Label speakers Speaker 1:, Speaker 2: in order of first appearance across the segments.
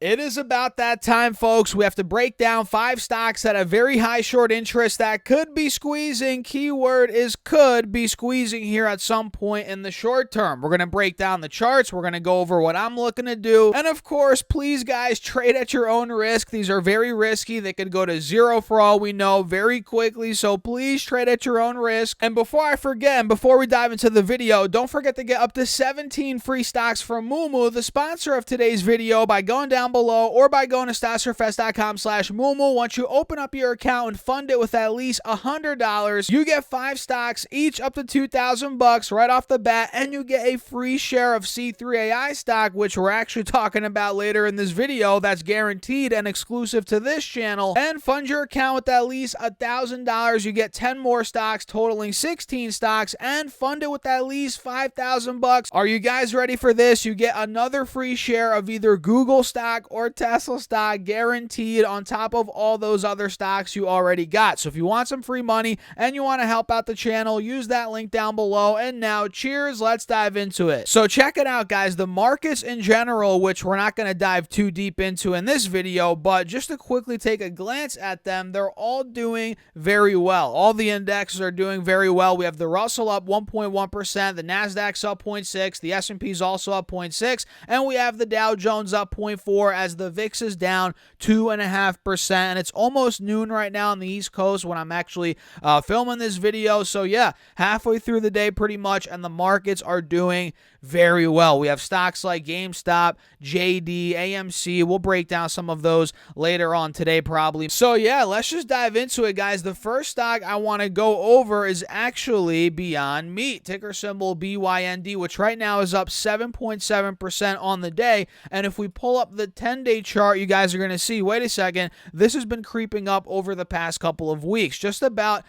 Speaker 1: It is about that time, folks. We have to break down 5 stocks that have very high short interest that could be squeezing. Keyword is could be squeezing here at some point in the short term. We're going to break down the charts. We're going to go over what I'm looking to do. And of course, please, guys, trade at your own risk. These are very risky. They could go to zero for all we know very quickly. So please trade at your own risk. And before I forget, and before we dive into the video, don't forget to get up to 17 free stocks from Moomoo, the sponsor of today's video, by going down below or by going to stocksforfest.com/Moomoo. Once you open up your account and fund it with at least $100, you get 5 stocks, each up to $2,000 right off the bat, and you get a free share of C3AI stock, which we're actually talking about later in this video. That's guaranteed and exclusive to this channel. And fund your account with at least $1,000. You get 10 more stocks, totaling 16 stocks, and fund it with at least $5,000. Are you guys ready for this? You get another free share of either Google stock or Tesla stock, guaranteed, on top of all those other stocks you already got. So if you want some free money and you want to help out the channel, use that link down below. And now, cheers, let's dive into it. So check it out, guys. The markets in general, which we're not going to dive too deep into in this video, but just to quickly take a glance at them, they're all doing very well. All the indexes are doing very well. We have the Russell up 1.1%, the Nasdaq's up 0.6%, the S&P's also up 0.6%, and we have the Dow Jones up 0.4%, as the VIX is down 2.5%. And it's almost noon right now on the East Coast when I'm actually filming this video. So yeah, halfway through the day pretty much, and the markets are doing very well. We have stocks like GameStop, JD, AMC. We'll break down some of those later on today probably. So yeah, let's just dive into it, guys. The first stock I want to go over is actually Beyond Meat, ticker symbol BYND, which right now is up 7.7% on the day. And if we pull up the 10-day chart, you guys are going to see, wait a second, this has been creeping up over the past couple of weeks. Just about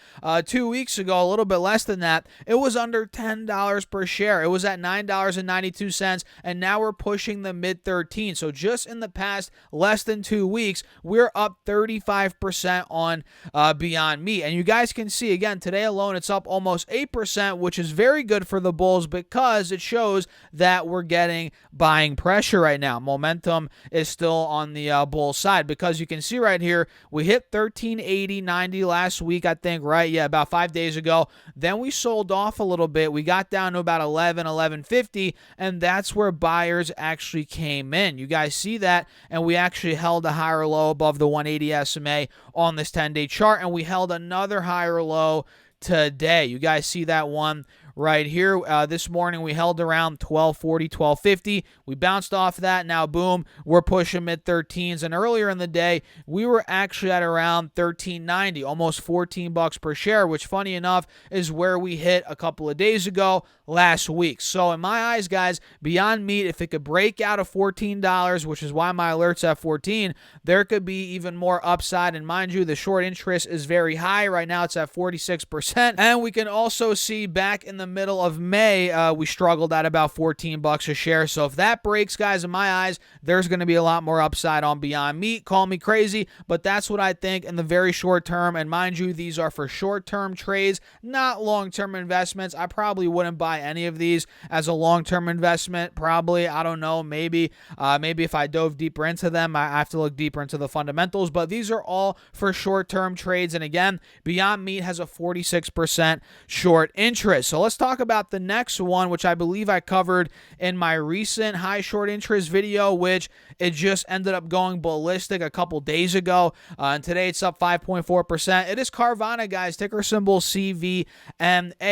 Speaker 1: 2 weeks ago, a little bit less than that, it was under $10 per share. It was at $9.92, and now we're pushing the mid-13. So just in the past less than 2 weeks, we're up 35% on Beyond Meat. And you guys can see, again, today alone, it's up almost 8%, which is very good for the bulls because it shows that we're getting buying pressure right now. Momentum is still on the bull side, because you can see right here, we hit 1380.90 last week, I think, right? Yeah, about 5 days ago. Then we sold off a little bit. We got down to about 1150, and that's where buyers actually came in. You guys see that, and we actually held a higher low above the 180 SMA on this 10-day chart, and we held another higher low today. You guys see that one right here. This morning we held around 1240, 1250. We bounced off that. Now, boom, we're pushing mid-13s. And earlier in the day, we were actually at around 1390, almost $14 per share, which, funny enough, is where we hit a couple of days ago last week. So in my eyes, guys, Beyond Meat, if it could break out of $14, which is why my alert's at 14, there could be even more upside. And mind you, the short interest is very high. Right now, it's at 46%. And we can also see back in the middle of May, we struggled at about $14 a share. So if that breaks, guys, in my eyes, there's going to be a lot more upside on Beyond Meat. Call me crazy, but that's what I think in the very short term. And mind you, these are for short-term trades, not long-term investments. I probably wouldn't buy any of these as a long-term investment. Probably, I don't know, maybe if I dove deeper into them, I have to look deeper into the fundamentals, but these are all for short-term trades. And again, Beyond Meat has a 46% short interest. So let's talk about the next one, which I believe I covered in my recent high short interest video, which it just ended up going ballistic a couple days ago. And today it's up 5.4%. It is Carvana, guys, ticker symbol CVMA.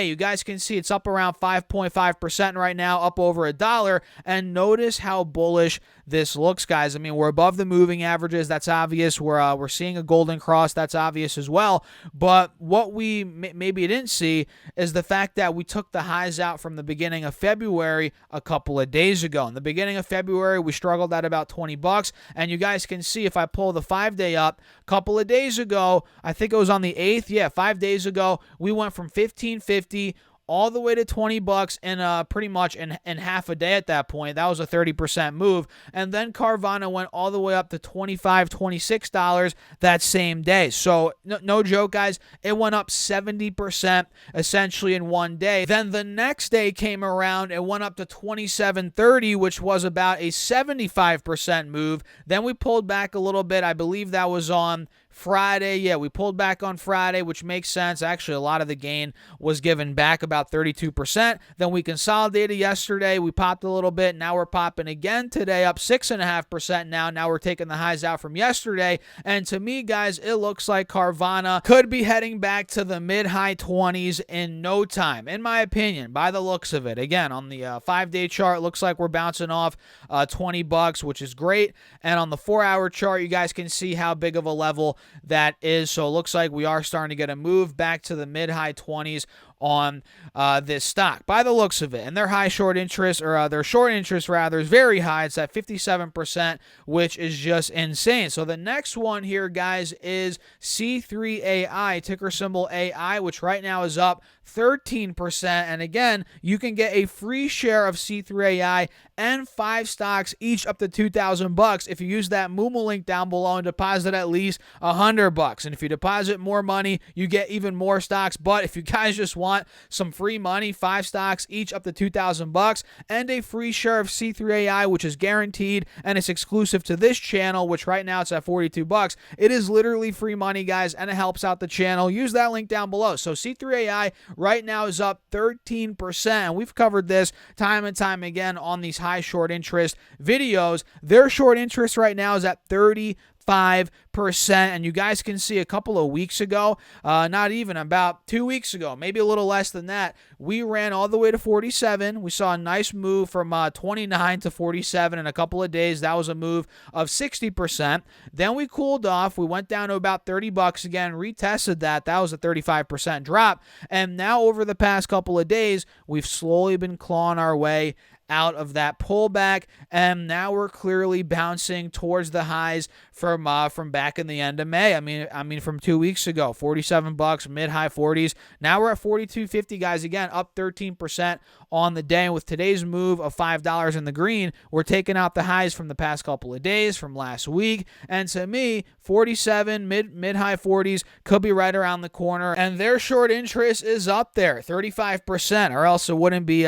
Speaker 1: You guys can see it's up around 5.5% right now, up over $1. And notice how bullish this looks, guys. I mean, we're above the moving averages. That's obvious. We're seeing a golden cross. That's obvious as well. But what we maybe didn't see is the fact that we took the highs out from the beginning of February a couple of days ago. In the beginning of February, we struggled at about $20. And you guys can see, if I pull the 5-day up, a couple of days ago, I think it was on the 8th. Yeah, 5 days ago, we went from 1550 all the way to 20 bucks in pretty much in half a day at that point. That was a 30% move. And then Carvana went all the way up to $25, $26 that same day. So no joke, guys, it went up 70% essentially in one day. Then the next day came around, it went up to $27.30, which was about a 75% move. Then we pulled back a little bit. I believe that was on Friday. Yeah, we pulled back on Friday, which makes sense. Actually, a lot of the gain was given back, about 32%. Then we consolidated yesterday. We popped a little bit. Now we're popping again today, up 6.5% now. Now we're taking the highs out from yesterday. And to me, guys, it looks like Carvana could be heading back to the mid-high 20s in no time, in my opinion, by the looks of it. Again, on the 5-day chart, looks like we're bouncing off 20 bucks, which is great. And on the 4-hour chart, you guys can see how big of a level that is. So it looks like we are starting to get a move back to the mid-high 20s on this stock by the looks of it. And their short interest rather is very high. It's at 57%, which is just insane. So the next one here, guys, is C3AI, ticker symbol AI, which right now is up 13%. And again, you can get a free share of C3AI and 5 stocks each up to 2,000 bucks if you use that Moomoo link down below and deposit at least 100 bucks. And if you deposit more money, you get even more stocks. But if you guys just want some free money, 5 stocks each up to 2,000 bucks and a free share of C3AI, which is guaranteed and it's exclusive to this channel, which right now it's at 42 bucks. It is literally free money, guys, and it helps out the channel. Use that link down below. So C3AI right now is up 13%. And we've covered this time and time again on these high short interest videos. Their short interest right now is at 35%. And you guys can see a couple of weeks ago, not even, about 2 weeks ago, maybe a little less than that, we ran all the way to 47. We saw a nice move from 29 to 47 in a couple of days. That was a move of 60%. Then we cooled off. We went down to about 30 bucks again, retested that. That was a 35% drop. And now over the past couple of days, we've slowly been clawing our way out of that pullback, and now we're clearly bouncing towards the highs from back in the end of May. I mean from 2 weeks ago, 47 bucks, mid-high 40s. Now we're at 42.50, guys. Again, up 13% on the day. And with today's move of $5 in the green, we're taking out the highs from the past couple of days, from last week. And to me, 47, mid-high 40s could be right around the corner. And their short interest is up there, 35%, or else it wouldn't be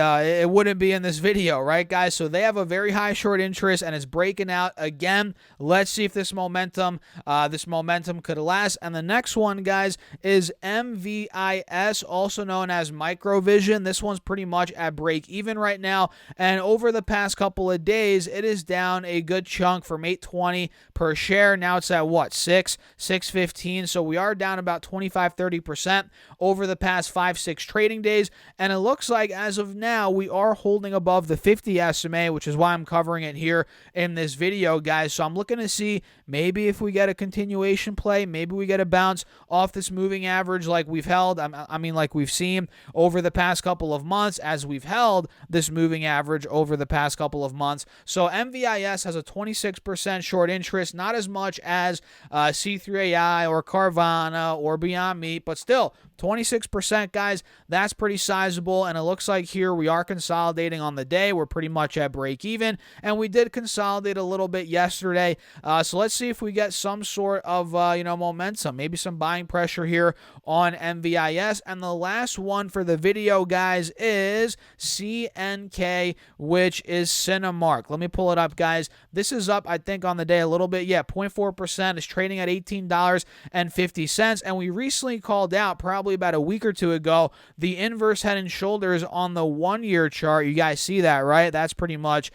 Speaker 1: in this video, right, guys? So they have a very high short interest, and it's breaking out again. Let's see if this momentum could last. And the next one, guys, is MVIS, also known as Microvision. This one's pretty much at break even right now, and over the past couple of days, it is down a good chunk from $8.20 per share. Now it's at what, $6.15. So we are down about 25-30% over the past 5-6 trading days, and it looks like as of now we are holding above the 50 SMA, which is why I'm covering it here in this video, guys. So I'm looking to see maybe if we get a continuation play, maybe we get a bounce off this moving average like we've held. Like we've seen over the past couple of months, as we've held this moving average over the past couple of months. So MVIS has a 26% short interest, not as much as C3AI or Carvana or Beyond Meat, but still 26%, guys. That's pretty sizable, and it looks like here we are consolidating on the day. We're pretty much at break even, and we did consolidate a little bit yesterday. So let's see if we get some sort of momentum, maybe some buying pressure here on MVIS. And the last one for the video, guys, is CNK, which is Cinemark. Let me pull it up, guys. This is up, I think, on the day a little bit. Yeah, 0.4%. Is trading at $18.50, and we recently called out, probably about a week or two ago, the inverse head and shoulders on the 1-year chart. You guys see that, right? That's pretty much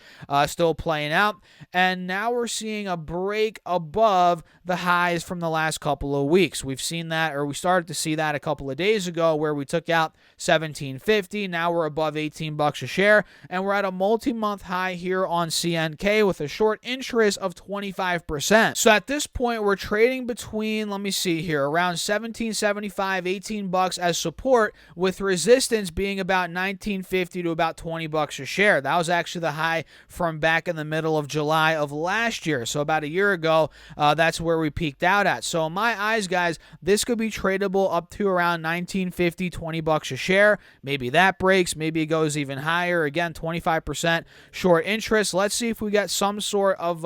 Speaker 1: still playing out. And now we're seeing a break above the highs from the last couple of weeks. We've seen that, or we started to see that a couple of days ago, where we took out 1750. Now we're above 18 bucks a share, and we're at a multi-month high here on CNK with a short interest of 25%. So at this point, we're trading between, let me see here, around 17.75, 18 bucks as support, with resistance being about 19.50 to about 20 bucks a share. That was actually the high from back in the middle of July of last year. So about a year ago, that's where we peaked out at. So in my eyes, guys, this could be tradable up to around 19.50, 20 bucks a share. Maybe that breaks. Maybe it goes even higher. Again, 25% short interest. Let's see if we get some sort of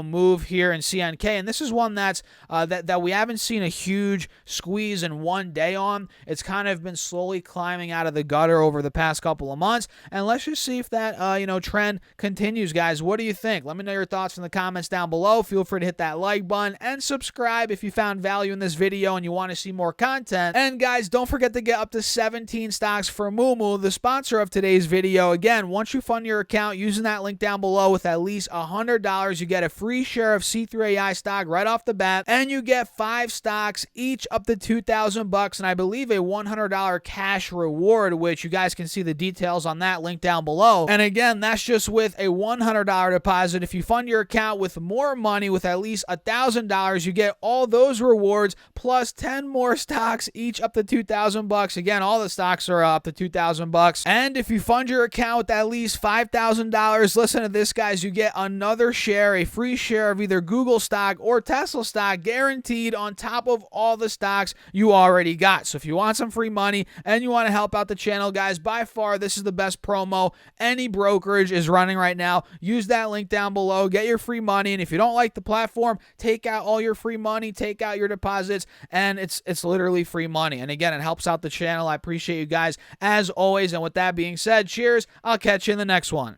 Speaker 1: move here in CNK. And this is one that's that we haven't seen a huge squeeze in one day on. It's kind of been slowly climbing out of the gutter over the past couple of months. And let's just see if that trend continues, guys. What do you think? Let me know your thoughts in the comments down below. Feel free to hit that like button and subscribe if you found value in this video and you want to see more content. And guys, don't forget to get up to 17 stocks for Moomoo, the sponsor of today's video. Again, once you fund your account using that link down below with at least $100, you get a free share of C3AI stock right off the bat, and you get 5 stocks each up to 2,000 bucks, and I believe a $100 cash reward, which you guys can see the details on that link down below. And again, that's just with a $100 deposit. If you fund your account with more money, with at least $1,000, you get all those rewards plus 10 more stocks each up to 2,000 bucks. Again, all the stocks are up to 2,000 bucks. And if you fund your account with at least $5,000, listen to this, guys, you get another share, a free share of either Google stock or Tesla stock, guaranteed on top of all the stocks you already got. So if you want some free money and you want to help out the channel, guys, by far this is the best promo any brokerage is running right now. Use that link down below, get your free money, and if you don't like the platform, take out all your free money, take out your deposits, and it's literally free money. And again, it helps out the channel. I appreciate you guys as always. And with that being said, cheers. I'll catch you in the next one.